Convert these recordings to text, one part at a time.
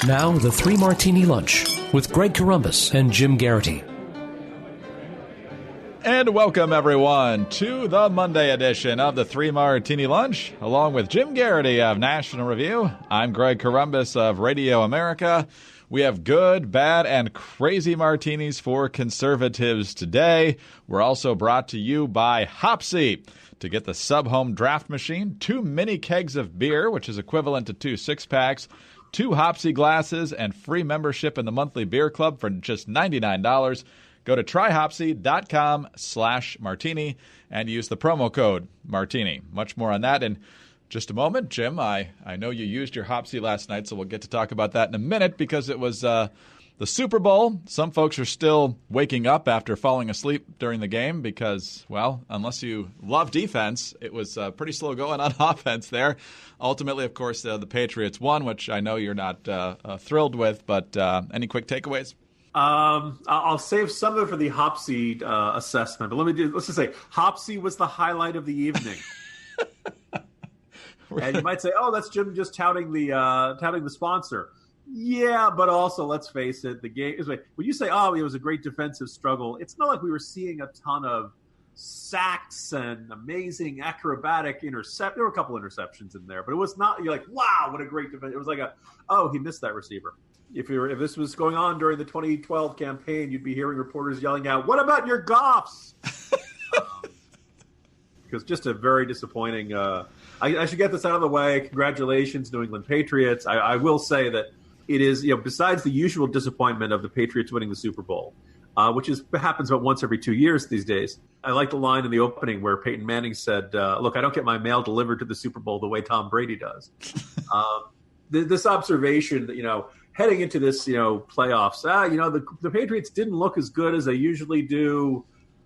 Now, the Three Martini Lunch with Greg Corombos and Jim Geraghty. And welcome, everyone, to the Monday edition of the Three Martini Lunch. Along with Jim Geraghty of National Review, I'm Greg Corombos of Radio America. We have good, bad, and crazy martinis for conservatives today. We're also brought to you by Hopsy. To get the sub-home draft machine, 2 mini kegs of beer, which is equivalent to 2 six-packs, 2 Hopsy glasses, and free membership in the monthly beer club for just $99. Go to tryhopsy.com/martini and use the promo code martini. Much more on that in just a moment. Jim, I know you used your Hopsy last night, so we'll get to talk about that in a minute because it was the Super Bowl. Some folks are still waking up after falling asleep during the game because, well, unless you love defense, it was pretty slow going on offense there. Ultimately, of course, the Patriots won, which I know you're not thrilled with, but any quick takeaways? I'll save some of it for the Hopsy assessment, but let's just say Hopsy was the highlight of the evening. And you might say, "Oh, that's Jim just touting the sponsor." Yeah, but also let's face it, the game is when you say, "Oh, it was a great defensive struggle." It's not like we were seeing a ton of sacks and amazing acrobatic intercept. There were a couple interceptions in there, but it was not. You're like, "Wow, what a great defense!" It was like he missed that receiver. If this was going on during the 2012 campaign, you'd be hearing reporters yelling out, "What about your Goffs?" Because just a very disappointing. I should get this out of the way. Congratulations, New England Patriots. I will say that it is, besides the usual disappointment of the Patriots winning the Super Bowl, which happens about once every 2 years these days. I like the line in the opening where Peyton Manning said, "Look, I don't get my mail delivered to the Super Bowl the way Tom Brady does." This observation that heading into this playoffs, the Patriots didn't look as good as they usually do.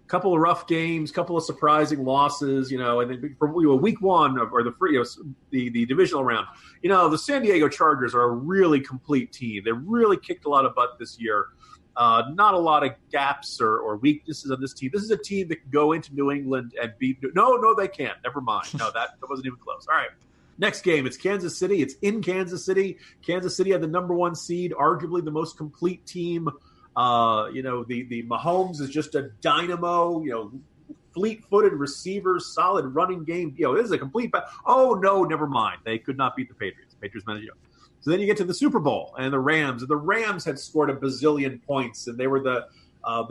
Couple of rough games, couple of surprising losses, and then for week one or the divisional round, the San Diego Chargers are a really complete team. They really kicked a lot of butt this year. Not a lot of gaps or weaknesses on this team. This is a team that can go into New England and beat. No, they can't. Never mind. No, that wasn't even close. All right. Next game, it's Kansas City. It's in Kansas City. Kansas City had the number 1 seed, arguably the most complete team. The Mahomes is just a dynamo, fleet-footed receivers, solid running game. This is a complete oh, no, never mind. They could not beat the Patriots. The Patriots managed. So then you get to the Super Bowl and the Rams. And the Rams had scored a bazillion points, and they were the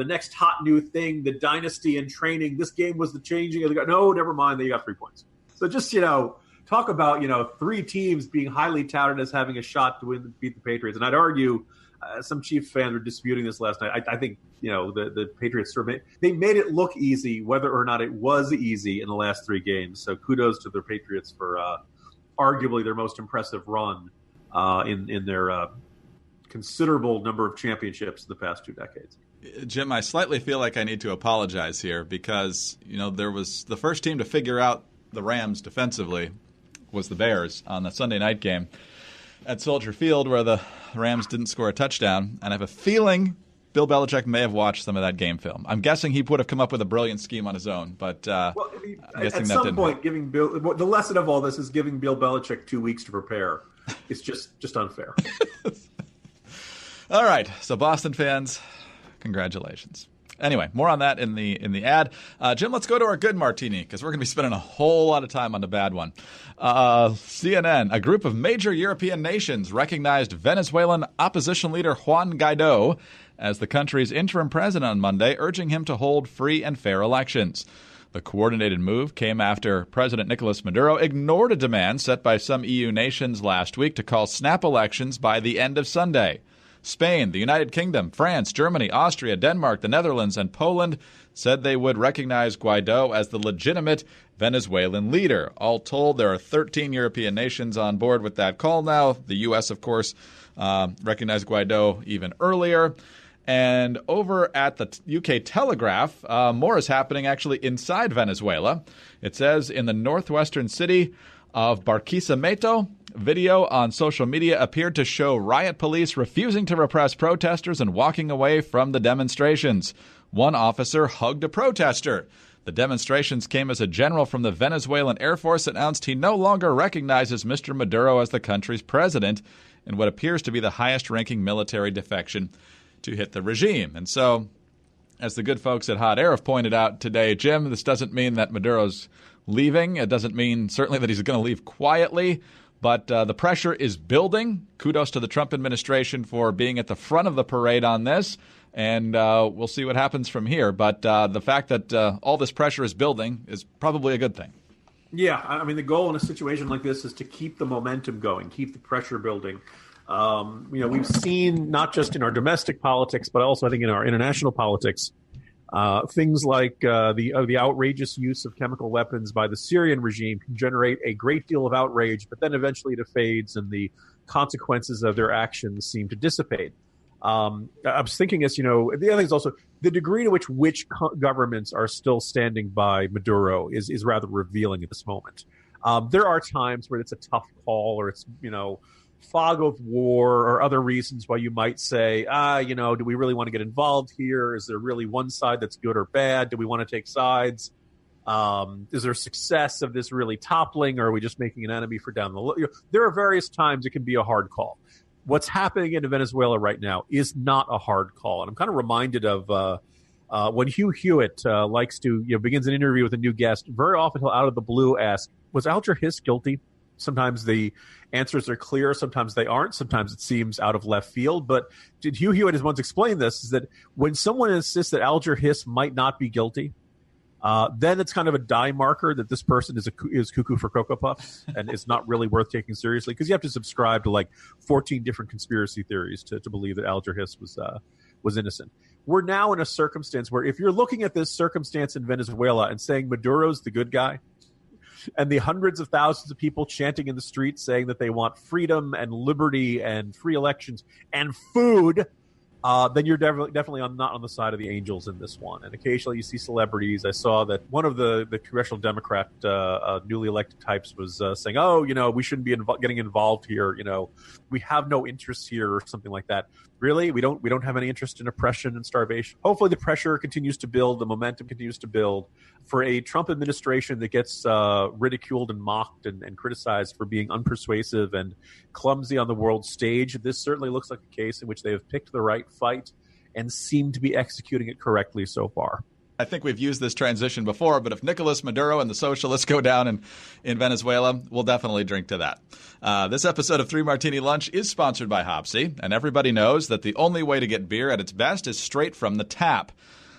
next hot new thing, the dynasty in training. This game was the changing of the – no, never mind. They got 3 points. So just, talk about, 3 teams being highly touted as having a shot to beat the Patriots. And I'd argue – some Chiefs fans were disputing this last night. I think, the Patriots they made it look easy, whether or not it was easy in the last 3 games. So kudos to the Patriots for arguably their most impressive run in their considerable number of championships in the past 2 decades. Jim, I slightly feel like I need to apologize here because, there was the first team to figure out the Rams defensively was the Bears on the Sunday night game at Soldier Field where the Rams didn't score a touchdown. And I have a feeling Bill Belichick may have watched some of that game film. I'm guessing he would have come up with a brilliant scheme on his own, but I'm guessing at that some didn't point, the lesson of all this is giving Bill Belichick 2 weeks to prepare. It's just unfair. All right, so Boston fans, congratulations. Anyway, more on that in the ad. Jim, let's go to our good martini because we're going to be spending a whole lot of time on the bad one. CNN, a group of major European nations recognized Venezuelan opposition leader Juan Guaido as the country's interim president on Monday, urging him to hold free and fair elections. The coordinated move came after President Nicolas Maduro ignored a demand set by some EU nations last week to call snap elections by the end of Sunday. Spain, the United Kingdom, France, Germany, Austria, Denmark, the Netherlands, and Poland said they would recognize Guaido as the legitimate Venezuelan leader. All told, there are 13 European nations on board with that call now. The U.S., of course, recognized Guaido even earlier. And over at the UK Telegraph, more is happening actually inside Venezuela. It says in the northwestern city of Barquisimeto, video on social media appeared to show riot police refusing to repress protesters and walking away from the demonstrations. One officer hugged a protester. The demonstrations came as a general from the Venezuelan Air Force announced he no longer recognizes Mr. Maduro as the country's president in what appears to be the highest-ranking military defection to hit the regime. And so, as the good folks at Hot Air have pointed out today, Jim, this doesn't mean that Maduro's leaving. It doesn't mean certainly that he's going to leave quietly, but the pressure is building. Kudos to the Trump administration for being at the front of the parade on this, and we'll see what happens from here. But the fact that all this pressure is building is probably a good thing. Yeah, I mean, the goal in a situation like this is to keep the momentum going, keep the pressure building. We've seen not just in our domestic politics, but also I think in our international politics, things like the outrageous use of chemical weapons by the Syrian regime can generate a great deal of outrage, but then eventually it fades and the consequences of their actions seem to dissipate. I was thinking, the other thing is also the degree to which governments are still standing by Maduro is rather revealing at this moment. There are times where it's a tough call or it's, fog of war or other reasons why you might say, do we really want to get involved here? Is there really one side that's good or bad? Do we want to take sides? Is there success of this really toppling, or are we just making an enemy for down the line? There are various times it can be a hard call. What's happening in Venezuela right now is not a hard call. And I'm kind of reminded of when Hugh Hewitt likes to, begins an interview with a new guest, very often he'll out of the blue ask, was Alger Hiss guilty? Sometimes the answers are clear, sometimes they aren't, sometimes it seems out of left field. But Hugh Hewitt has once explained this, is that when someone insists that Alger Hiss might not be guilty, then it's kind of a die marker that this person is cuckoo for Cocoa Puffs and is not really worth taking seriously, because you have to subscribe to like 14 different conspiracy theories to believe that Alger Hiss was innocent. We're now in a circumstance where if you're looking at this circumstance in Venezuela and saying Maduro's the good guy, and the hundreds of thousands of people chanting in the streets saying that they want freedom and liberty and free elections and food, then you're definitely not on the side of the angels in this one. And occasionally you see celebrities. I saw that one of the congressional Democrat newly elected types was saying, we shouldn't be getting involved here. We have no interest here or something like that. Really? We don't have any interest in oppression and starvation. Hopefully the pressure continues to build. The momentum continues to build for a Trump administration that gets ridiculed and mocked and criticized for being unpersuasive and clumsy on the world stage. This certainly looks like a case in which they have picked the right fight and seem to be executing it correctly so far. I think we've used this transition before, but if Nicolas Maduro and the socialists go down in Venezuela, we'll definitely drink to that. This episode of 3 Martini Lunch is sponsored by Hopsy, and everybody knows that the only way to get beer at its best is straight from the tap.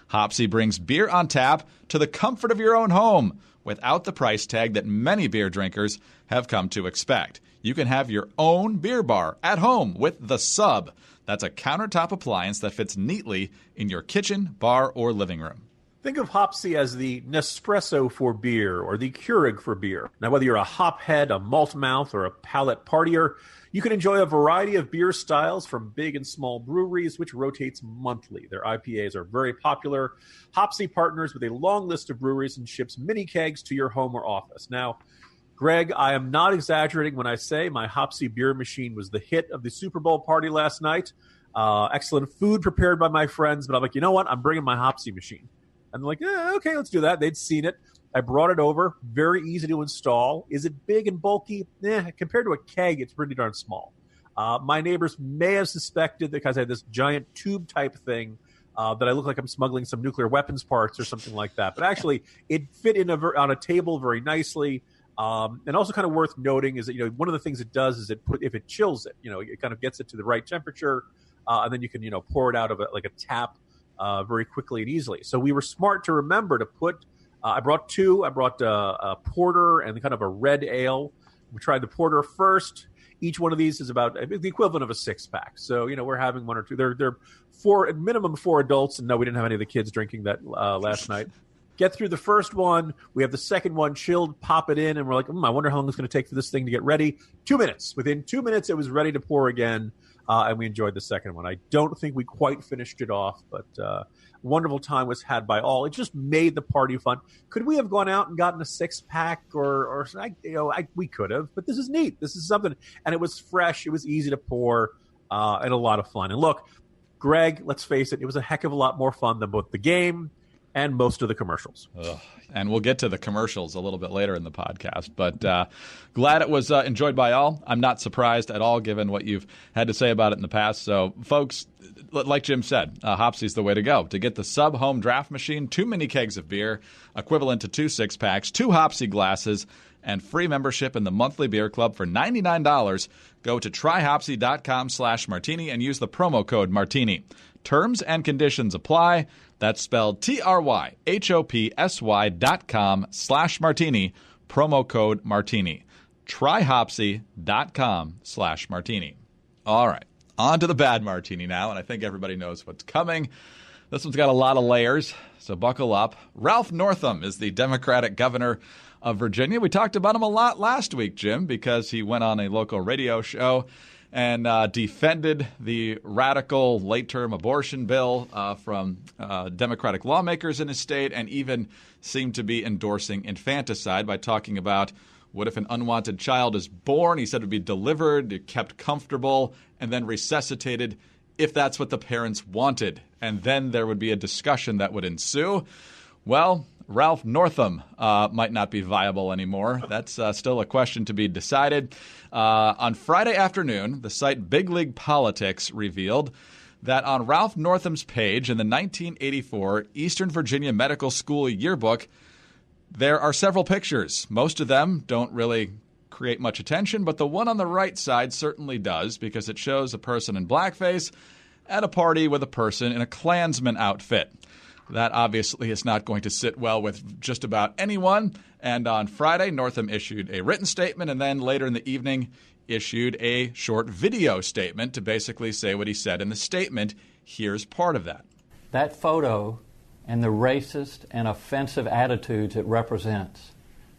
Hopsy brings beer on tap to the comfort of your own home without the price tag that many beer drinkers have come to expect. You can have your own beer bar at home with the Sub. That's a countertop appliance that fits neatly in your kitchen, bar, or living room. Think of Hopsy as the Nespresso for beer or the Keurig for beer. Now, whether you're a hop head, a malt mouth, or a palate partier, you can enjoy a variety of beer styles from big and small breweries, which rotates monthly. Their IPAs are very popular. Hopsy partners with a long list of breweries and ships mini kegs to your home or office. Now, Greg, I am not exaggerating when I say my Hopsy beer machine was the hit of the Super Bowl party last night. Excellent food prepared by my friends, but I'm like, you know what? I'm bringing my Hopsy machine. And they're like, okay, let's do that. They'd seen it. I brought it over. Very easy to install. Is it big and bulky? Compared to a keg, it's pretty darn small. My neighbors may have suspected that because I had this giant tube type thing that I look like I'm smuggling some nuclear weapons parts or something like that. But actually, it fit on a table very nicely. And also kind of worth noting is that, one of the things it does is if it chills it, it kind of gets it to the right temperature, and then you can, pour it out of like a tap very quickly and easily. So we were smart to remember to put, I brought two. I brought a porter and kind of a red ale. We tried the porter first. Each one of these is about the equivalent of a 6-pack. So, we're having one or two. They're at minimum 4 adults. And no, we didn't have any of the kids drinking that last night. Get through the first one. We have the second one chilled, pop it in. And we're like, I wonder how long it's going to take for this thing to get ready. 2 minutes. Within 2 minutes, it was ready to pour again. And we enjoyed the second one. I don't think we quite finished it off, but wonderful time was had by all. It just made the party fun. Could we have gone out and gotten a 6-pack or we could have, but this is neat. This is something. And it was fresh. It was easy to pour and a lot of fun. And look, Greg, let's face it, it was a heck of a lot more fun than both the game and most of the commercials. Ugh. And we'll get to the commercials a little bit later in the podcast. But glad it was enjoyed by all. I'm not surprised at all, given what you've had to say about it in the past. So, folks, like Jim said, Hopsy's the way to go. To get the sub-home draft machine, 2 mini kegs of beer, equivalent to 2 six-packs, 2 Hopsy glasses, and free membership in the monthly beer club for $99, go to tryhopsy.com/martini and use the promo code martini. Terms and conditions apply. That's spelled tryhopsy.com/martini, promo code martini. Tryhopsy.com/martini. All right, on to the bad martini now, and I think everybody knows what's coming. This one's got a lot of layers, so buckle up. Ralph Northam is the Democratic governor of Virginia. We talked about him a lot last week, Jim, because he went on a local radio show and defended the radical late-term abortion bill from Democratic lawmakers in his state, and even seemed to be endorsing infanticide by talking about what if an unwanted child is born. He said it would be delivered, kept comfortable, and then resuscitated if that's what the parents wanted. And then there would be a discussion that would ensue. Well, Ralph Northam might not be viable anymore. That's still a question to be decided. On Friday afternoon, the site Big League Politics revealed that on Ralph Northam's page in the 1984 Eastern Virginia Medical School yearbook, there are several pictures. Most of them don't really create much attention, but the one on the right side certainly does, because it shows a person in blackface at a party with a person in a Klansman outfit. That obviously is not going to sit well with just about anyone. And on Friday, Northam issued a written statement, and then later in the evening issued a short video statement to basically say what he said in the statement. Here's part of that. That photo and the racist and offensive attitudes it represents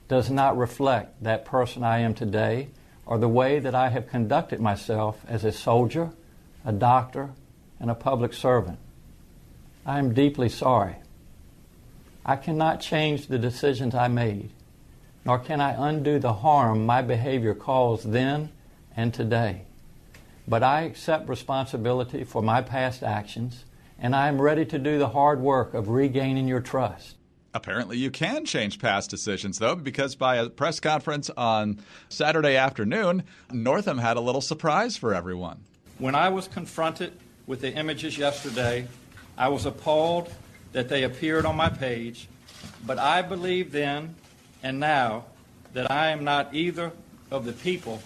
does not reflect that person I am today or the way that I have conducted myself as a soldier, a doctor, and a public servant. I am deeply sorry. I cannot change the decisions I made, nor can I undo the harm my behavior caused then and today. But I accept responsibility for my past actions, and I am ready to do the hard work of regaining your trust. Apparently you can change past decisions, though, because by a press conference on Saturday afternoon, Northam had a little surprise for everyone. When I was confronted with the images yesterday, I was appalled that they appeared on my page, but I believe then and now that I am not either of the people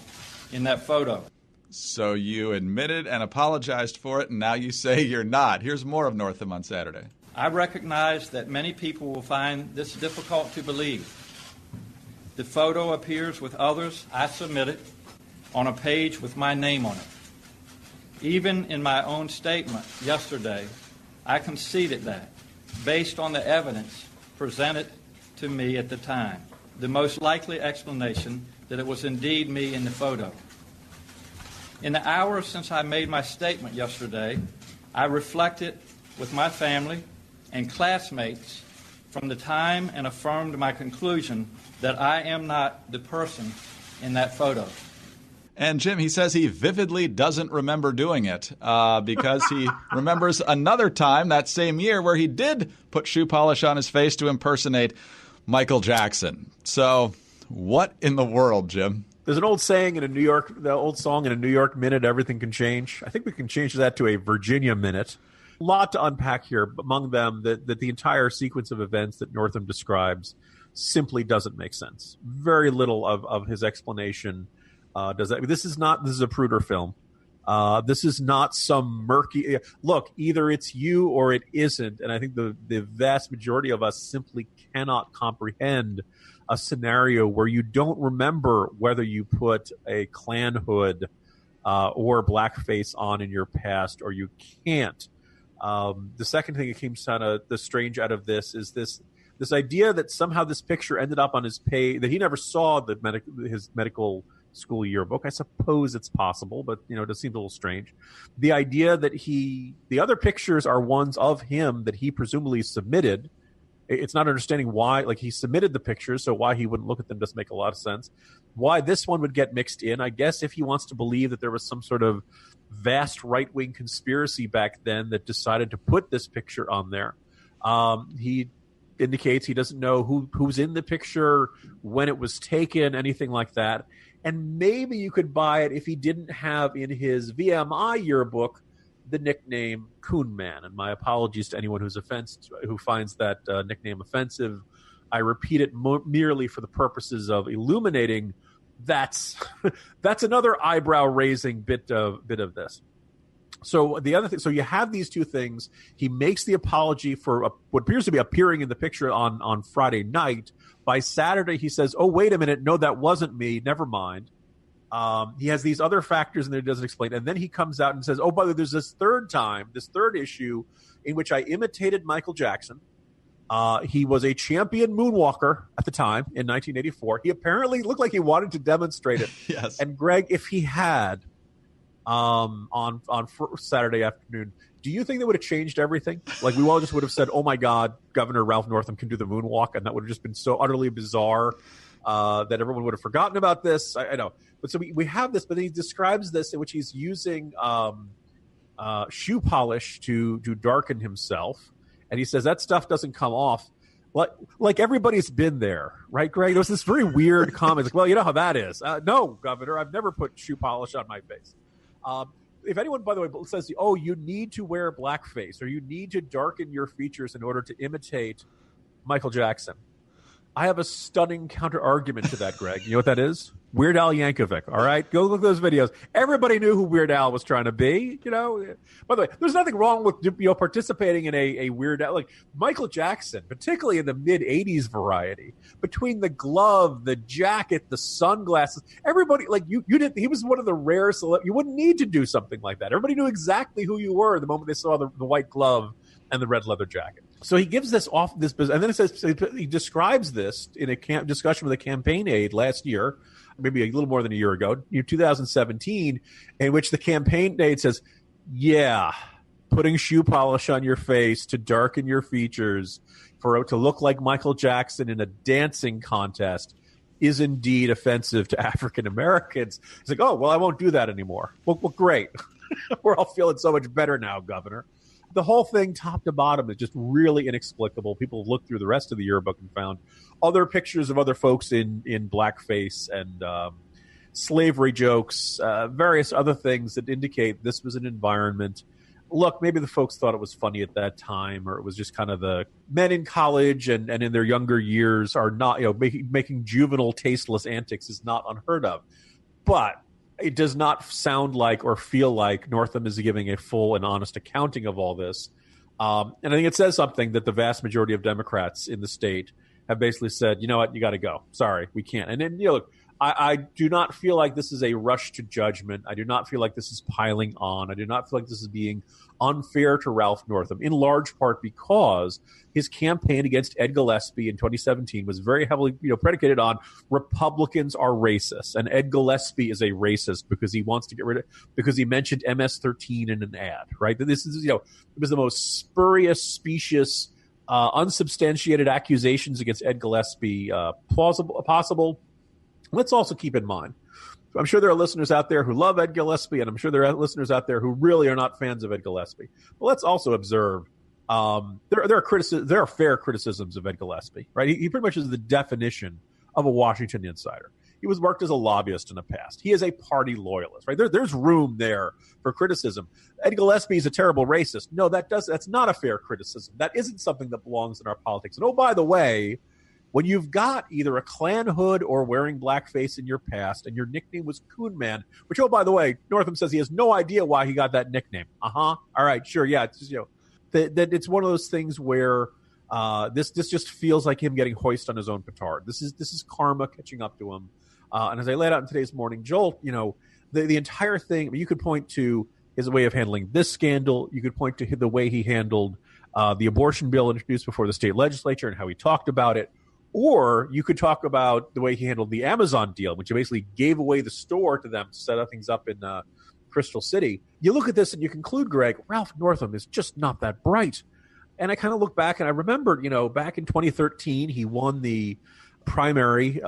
in that photo. So you admitted and apologized for it, and now you say you're not. Here's more of Northam on Saturday. I recognize that many people will find this difficult to believe. The photo appears with others I submitted on a page with my name on it. Even in my own statement yesterday, I conceded that, based on the evidence presented to me at the time, the most likely explanation that it was indeed me in the photo. In the hours since I made my statement yesterday, I reflected with my family and classmates from the time and affirmed my conclusion that I am not the person in that photo. And Jim, he says he vividly doesn't remember doing it because he remembers another time that same year where he did put shoe polish on his face to impersonate Michael Jackson. So what in the world, Jim? There's an old saying in the old song in a New York minute, everything can change. I think we can change that to a Virginia minute. A lot to unpack here, among them that the entire sequence of events that Northam describes simply doesn't make sense. Very little of his explanation does that. This is a Pruder film. This is not some murky look. Either it's you or it isn't. And I think the vast majority of us simply cannot comprehend a scenario where you don't remember whether you put a Klan hood or blackface on in your past, or you can't. The second thing that came kind of the strange out of this is this idea that somehow this picture ended up on his page, that he never saw his medical school yearbook. I suppose it's possible, but it just seems a little strange. The idea that the other pictures are ones of him that he presumably submitted. It's not understanding why, like, he submitted the pictures, so why he wouldn't look at them doesn't make a lot of sense. Why this one would get mixed in, I guess, if he wants to believe that there was some sort of vast right-wing conspiracy back then that decided to put this picture on there. He indicates he doesn't know who's in the picture, when it was taken, anything like that. And maybe you could buy it if he didn't have in his VMI yearbook the nickname Coon Man. And my apologies to anyone who finds that nickname offensive. I repeat it merely for the purposes of illuminating that's another eyebrow-raising bit of this. So the other thing, so you have these two things. He makes the apology for what appears to be appearing in the picture on Friday night. By Saturday, he says, "Oh, wait a minute, no, that wasn't me. Never mind." He has these other factors in there he doesn't explain. And then he comes out and says, "Oh, by the way, there's this third issue in which I imitated Michael Jackson. He was a champion moonwalker at the time in 1984. He apparently looked like he wanted to demonstrate it." Yes. And Greg, if he had on Saturday afternoon, do you think that would have changed everything? Like, we all just would have said, "Oh my God, Governor Ralph Northam can do the moonwalk," and that would have just been so utterly bizarre that everyone would have forgotten about this. I know. But so we have this, but he describes this in which he's using shoe polish to darken himself. And he says that stuff doesn't come off. Like everybody's been there, right, Greg? There was this very weird comment. Like, well, you know how that is. No, Governor, I've never put shoe polish on my face. If anyone, by the way, says, "Oh, you need to wear blackface or you need to darken your features in order to imitate Michael Jackson," I have a stunning counter argument to that, Greg. You know what that is? Weird Al Yankovic. All right, go look at those videos. Everybody knew who Weird Al was trying to be. You know. By the way, there's nothing wrong with participating in a Weird Al, like Michael Jackson, particularly in the mid '80s variety. Between the glove, the jacket, the sunglasses, everybody like you didn't. He was one of the rare you wouldn't need to do something like that. Everybody knew exactly who you were the moment they saw the white glove and the red leather jacket. So he gives this off this business, and then it says he describes this in a discussion with a campaign aide last year, maybe a little more than a year ago, 2017, in which the campaign aide says, "Yeah, putting shoe polish on your face to darken your features to look like Michael Jackson in a dancing contest is indeed offensive to African Americans." It's like, "Oh, well, I won't do that anymore." Well, great. We're all feeling so much better now, Governor. The whole thing, top to bottom, is just really inexplicable. People looked through the rest of the yearbook and found other pictures of other folks in blackface and slavery jokes, various other things that indicate this was an environment. Look, maybe the folks thought it was funny at that time, or it was just kind of the men in college and in their younger years are not, making juvenile, tasteless antics is not unheard of. But it does not sound like or feel like Northam is giving a full and honest accounting of all this. And I think it says something that the vast majority of Democrats in the state have basically said, "You know what, you got to go. Sorry, we can't." And then, look, I do not feel like this is a rush to judgment. I do not feel like this is piling on. I do not feel like this is being unfair to Ralph Northam, in large part because his campaign against Ed Gillespie in 2017 was very heavily, predicated on Republicans are racist, and Ed Gillespie is a racist because he wants to get rid of, because he mentioned MS-13 in an ad, right? This is, it was the most spurious, specious, unsubstantiated accusations against Ed Gillespie possible. Let's also keep in mind, I'm sure there are listeners out there who love Ed Gillespie, and I'm sure there are listeners out there who really are not fans of Ed Gillespie. But let's also observe there are fair criticisms of Ed Gillespie, right? He pretty much is the definition of a Washington insider. He was worked as a lobbyist in the past. He is a party loyalist, right? There's room there for criticism. Ed Gillespie is a terrible racist. No, that's not a fair criticism. That isn't something that belongs in our politics. And oh, by the way, when you've got either a Klan hood or wearing blackface in your past, and your nickname was Coon Man, which, oh, by the way, Northam says he has no idea why he got that nickname. All right, sure, yeah. It's just, that it's one of those things where this just feels like him getting hoist on his own petard. This is karma catching up to him. And as I laid out in today's Morning Jolt, the entire thing, you could point to his way of handling this scandal. You could point to the way he handled the abortion bill introduced before the state legislature and how he talked about it. Or you could talk about the way he handled the Amazon deal, which he basically gave away the store to them to set up things up in Crystal City. You look at this and you conclude, Greg, Ralph Northam is just not that bright. And I kind of look back and I remembered, back in 2013, he won the primary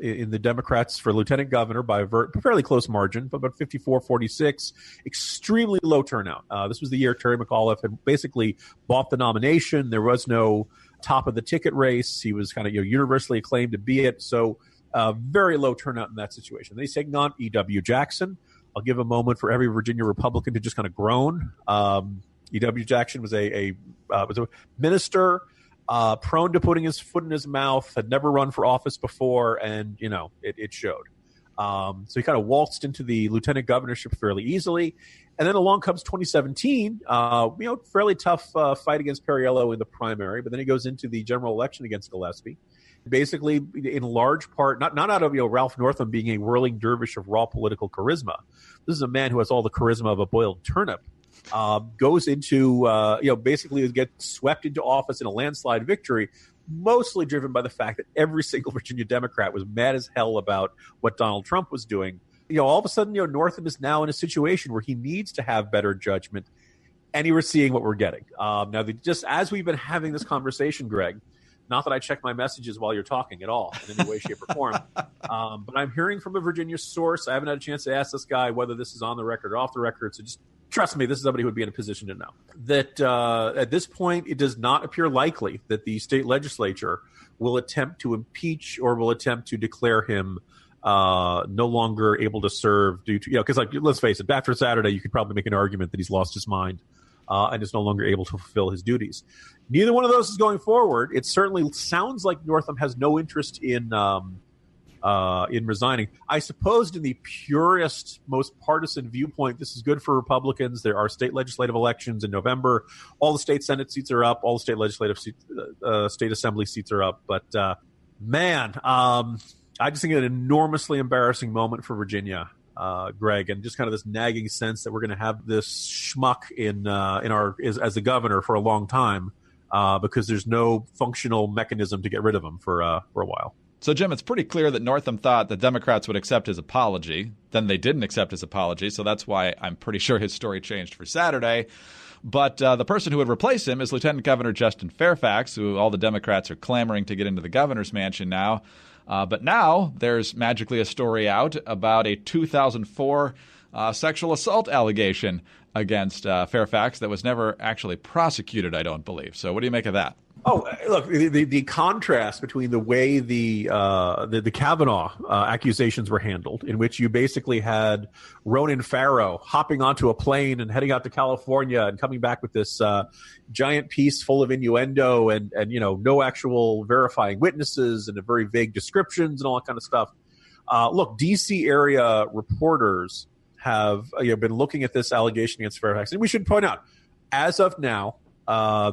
in the Democrats for lieutenant governor by a fairly close margin, about 54-46, extremely low turnout. This was the year Terry McAuliffe had basically bought the nomination. There was no top of the ticket race. He was kind of universally acclaimed to be it. So very low turnout in that situation. Then he's taking on E.W. Jackson. I'll give a moment for every Virginia Republican to just kind of groan. E.W. Jackson was a minister, prone to putting his foot in his mouth, had never run for office before, and it showed. So he kind of waltzed into the lieutenant governorship fairly easily. And then along comes 2017, fairly tough fight against Perriello in the primary, but then he goes into the general election against Gillespie. Basically, in large part, not out of Ralph Northam being a whirling dervish of raw political charisma. This is a man who has all the charisma of a boiled turnip. Goes into, basically gets swept into office in a landslide victory, mostly driven by the fact that every single Virginia Democrat was mad as hell about what Donald Trump was doing. All of a sudden, Northam is now in a situation where he needs to have better judgment, and we're seeing what we're getting. Now, just as we've been having this conversation, Greg, not that I check my messages while you're talking at all in any way, shape, or form, but I'm hearing from a Virginia source. I haven't had a chance to ask this guy whether this is on the record or off the record, so just trust me, this is somebody who would be in a position to know. That at this point, it does not appear likely that the state legislature will attempt to impeach or will attempt to declare him no longer able to serve due to, because let's face it, after Saturday, you could probably make an argument that he's lost his mind and is no longer able to fulfill his duties. Neither one of those is going forward. It certainly sounds like Northam has no interest in resigning. I suppose in the purest, most partisan viewpoint, this is good for Republicans. There are state legislative elections in November. All the state Senate seats are up. All the state legislative seats, state assembly seats are up. But I just think it's an enormously embarrassing moment for Virginia, Greg, and just kind of this nagging sense that we're going to have this schmuck as the governor for a long time because there's no functional mechanism to get rid of him for a while. So, Jim, it's pretty clear that Northam thought the Democrats would accept his apology. Then they didn't accept his apology, so that's why I'm pretty sure his story changed for Saturday. But the person who would replace him is Lieutenant Governor Justin Fairfax, who all the Democrats are clamoring to get into the governor's mansion now. But now there's magically a story out about a 2004 sexual assault allegation against Fairfax that was never actually prosecuted, I don't believe. So what do you make of that? Oh, look, the contrast between the way the Kavanaugh accusations were handled, in which you basically had Ronan Farrow hopping onto a plane and heading out to California and coming back with this giant piece full of innuendo and no actual verifying witnesses and very vague descriptions and all that kind of stuff. Look, D.C. area reporters have been looking at this allegation against Fairfax, and we should point out, as of now,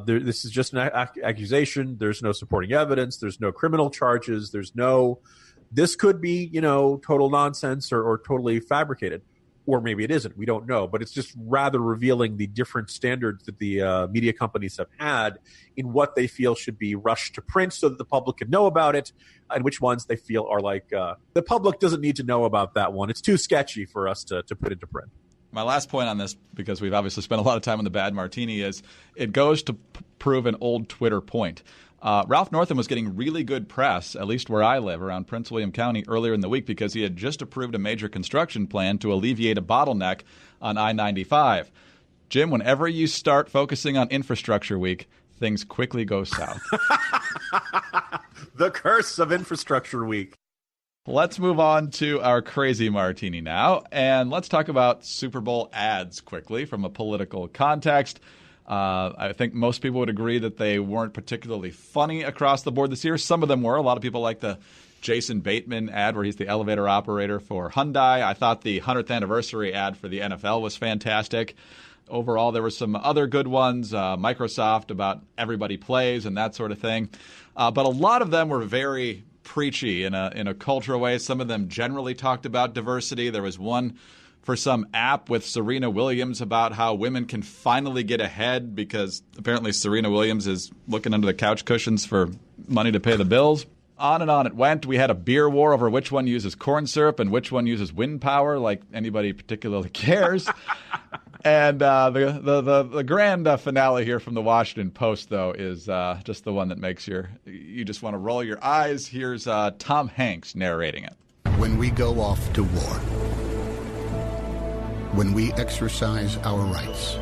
this is just an accusation. There's no supporting evidence. There's no criminal charges. This could be, total nonsense or totally fabricated. Or maybe it isn't. We don't know. But it's just rather revealing the different standards that the media companies have had in what they feel should be rushed to print so that the public can know about it, and which ones they feel are the public doesn't need to know about that one. It's too sketchy for us to put into print. My last point on this, because we've obviously spent a lot of time on the bad martini, is it goes to prove an old Twitter point. Ralph Northam was getting really good press, at least where I live, around Prince William County earlier in the week because he had just approved a major construction plan to alleviate a bottleneck on I-95. Jim, whenever you start focusing on Infrastructure Week, things quickly go south. The curse of Infrastructure Week. Let's move on to our crazy martini now, and let's talk about Super Bowl ads quickly from a political context. I think most people would agree that they weren't particularly funny across the board this year. Some of them were. A lot of people like the Jason Bateman ad where he's the elevator operator for Hyundai. I thought the 100th anniversary ad for the NFL was fantastic. Overall, there were some other good ones, Microsoft about everybody plays and that sort of thing. But a lot of them were very preachy in a cultural way. Some of them generally talked about diversity. There was one for some app with Serena Williams about how women can finally get ahead because apparently Serena Williams is looking under the couch cushions for money to pay the bills. On and on it went. We had a beer war over which one uses corn syrup and which one uses wind power, like anybody particularly cares. And the grand finale here from the Washington Post, though, is just the one that makes you just want to roll your eyes. Here's Tom Hanks narrating it. When we go off to war, when we exercise our rights,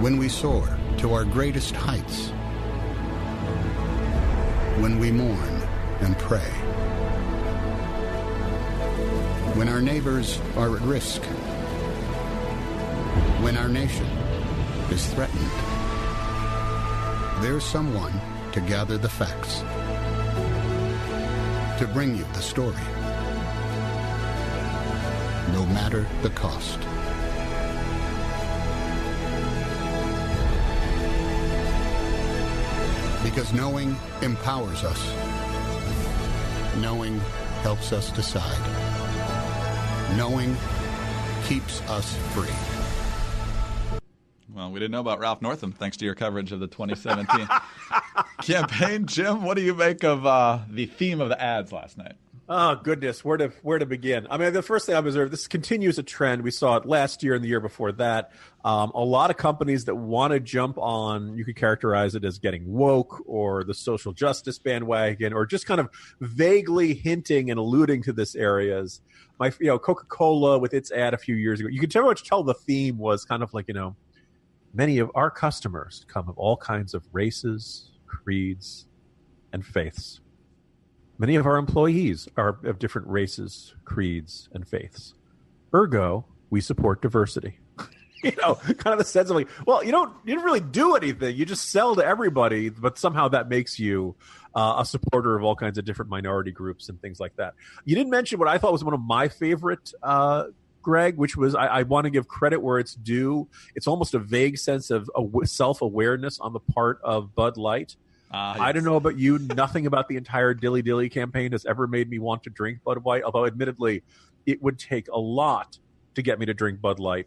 when we soar to our greatest heights, when we mourn and pray, when our neighbors are at risk, when our nation is threatened, there's someone to gather the facts, to bring you the story, no matter the cost. Because knowing empowers us. Knowing helps us decide. Knowing keeps us free. Well, we didn't know about Ralph Northam thanks to your coverage of the 2017 campaign. Jim, what do you make of the theme of the ads last night? Oh, goodness. Where to begin? I mean, the first thing I observed, this continues a trend. We saw it last year and the year before that. A lot of companies that want to jump on, you could characterize it as getting woke or the social justice bandwagon or just kind of vaguely hinting and alluding to this areas. Coca-Cola with its ad a few years ago, you could very much tell the theme was kind of like, many of our customers come of all kinds of races, creeds, and faiths. Many of our employees are of different races, creeds, and faiths. Ergo, we support diversity. Kind of the sense of like, well, you didn't really do anything. You just sell to everybody, but somehow that makes you a supporter of all kinds of different minority groups and things like that. You didn't mention what I thought was one of my favorite, Greg, which was I want to give credit where it's due. It's almost a vague sense of self-awareness on the part of Bud Light. Yes. I don't know about you. Nothing about the entire Dilly Dilly campaign has ever made me want to drink Bud Light, although admittedly it would take a lot to get me to drink Bud Light.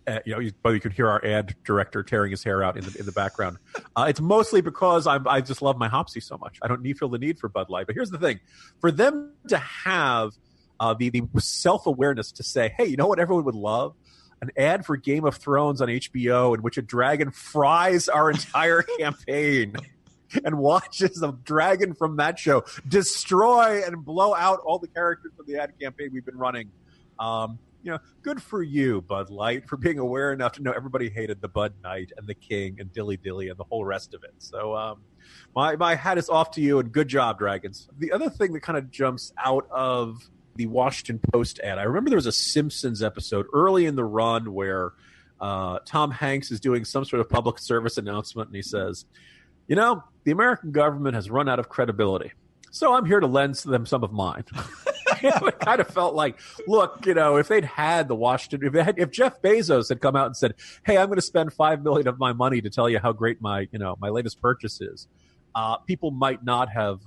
But you could hear our ad director tearing his hair out in the background. It's mostly because I just love my Hopsy so much. I don't feel the need for Bud Light. But here's the thing. For them to have the self-awareness to say, hey, you know what everyone would love? An ad for Game of Thrones on HBO in which a dragon fries our entire campaign and watches a dragon from that show destroy and blow out all the characters from the ad campaign we've been running. Good for you, Bud Light, for being aware enough to know everybody hated the Bud Knight and the King and Dilly Dilly and the whole rest of it. So my hat is off to you, and good job, Dragons. The other thing that kind of jumps out of the Washington Post ad, I remember there was a Simpsons episode early in the run where Tom Hanks is doing some sort of public service announcement, and he says, the American government has run out of credibility, so I'm here to lend them some of mine. It kind of felt like, look, if they'd had the Washington, if Jeff Bezos had come out and said, hey, I'm going to spend $5 million of my money to tell you how great my latest purchase is, people might not have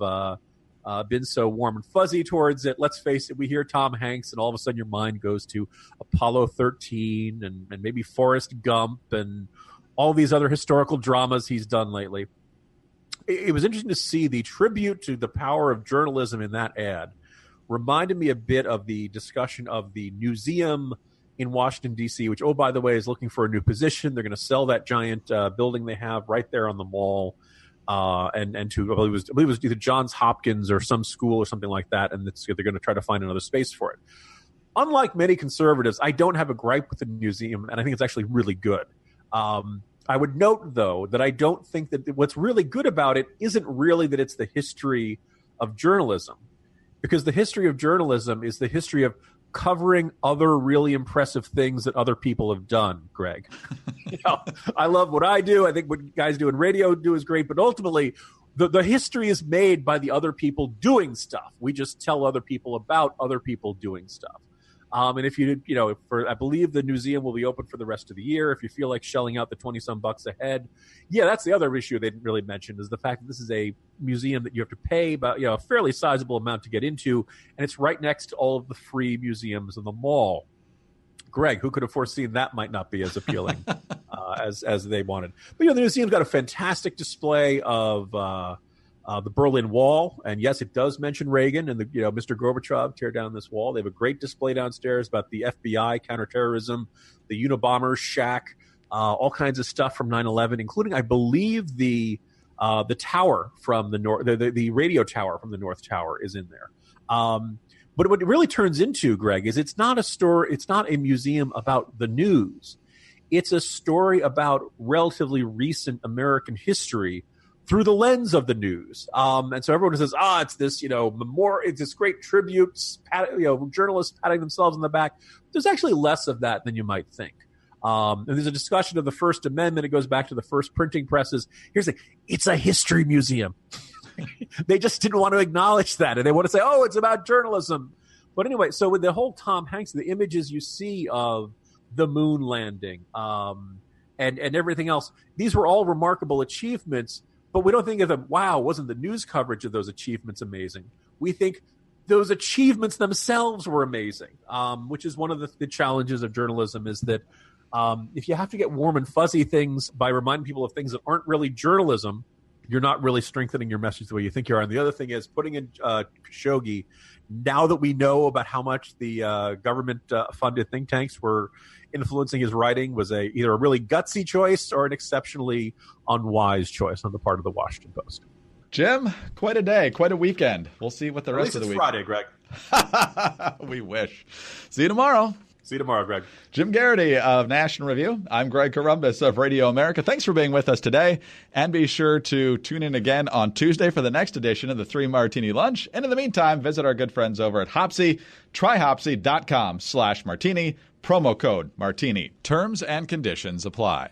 been so warm and fuzzy towards it. Let's face it, we hear Tom Hanks and all of a sudden your mind goes to Apollo 13 and maybe Forrest Gump and all these other historical dramas he's done lately. It was interesting to see the tribute to the power of journalism in that ad. Reminded me a bit of the discussion of the museum in Washington, D.C., which, oh, by the way, is looking for a new position. They're going to sell that giant building they have right there on the mall and to, I believe it was either Johns Hopkins or some school or something like that, and they're going to try to find another space for it. Unlike many conservatives, I don't have a gripe with the museum, and I think it's actually really good. I would note, though, that I don't think that what's really good about it isn't really that it's the history of journalism, because the history of journalism is the history of covering other really impressive things that other people have done, Greg. I love what I do. I think what guys do in radio do is great, but ultimately the history is made by the other people doing stuff. We just tell other people about other people doing stuff. And if I believe the museum will be open for the rest of the year. If you feel like shelling out the $20-some bucks a head, yeah, that's the other issue they didn't really mention is the fact that this is a museum that you have to pay about a fairly sizable amount to get into, and it's right next to all of the free museums in the mall. Greg, who could have foreseen that might not be as appealing as they wanted? But the museum's got a fantastic display of the Berlin Wall, and yes, it does mention Reagan and Mr. Gorbachev tear down this wall. They have a great display downstairs about the FBI, counterterrorism, the Unabomber shack, all kinds of stuff from 9/11, including, I believe, the tower from the north, the radio tower from the North Tower is in there. But what it really turns into, Greg, is it's not a museum about the news. It's a story about relatively recent American history through the lens of the news. And so everyone says, it's this, it's this great tribute, journalists patting themselves on the back. There's actually less of that than you might think. And there's a discussion of the First Amendment. It goes back to the first printing presses. Here's the thing. It's a history museum. They just didn't want to acknowledge that. And they want to say, it's about journalism. But anyway, so with the whole Tom Hanks, the images you see of the moon landing and everything else, these were all remarkable achievements. But we don't think of them, wasn't the news coverage of those achievements amazing? We think those achievements themselves were amazing, which is one of the challenges of journalism is that if you have to get warm and fuzzy things by reminding people of things that aren't really journalism, you're not really strengthening your message the way you think you are. And the other thing is putting in Khashoggi, now that we know about how much the government-funded think tanks were influencing his writing, was either a really gutsy choice or an exceptionally unwise choice on the part of the Washington Post. Jim, quite a day, quite a weekend. We'll see what the rest of the week. Friday, Greg. We wish. See you tomorrow. See you tomorrow, Greg. Jim Geraghty of National Review. I'm Greg Corombos of Radio America. Thanks for being with us today. And be sure to tune in again on Tuesday for the next edition of the 3 Martini Lunch. And in the meantime, visit our good friends over at Hopsy. Try Hopsy.com/martini. Promo code Martini. Terms and conditions apply.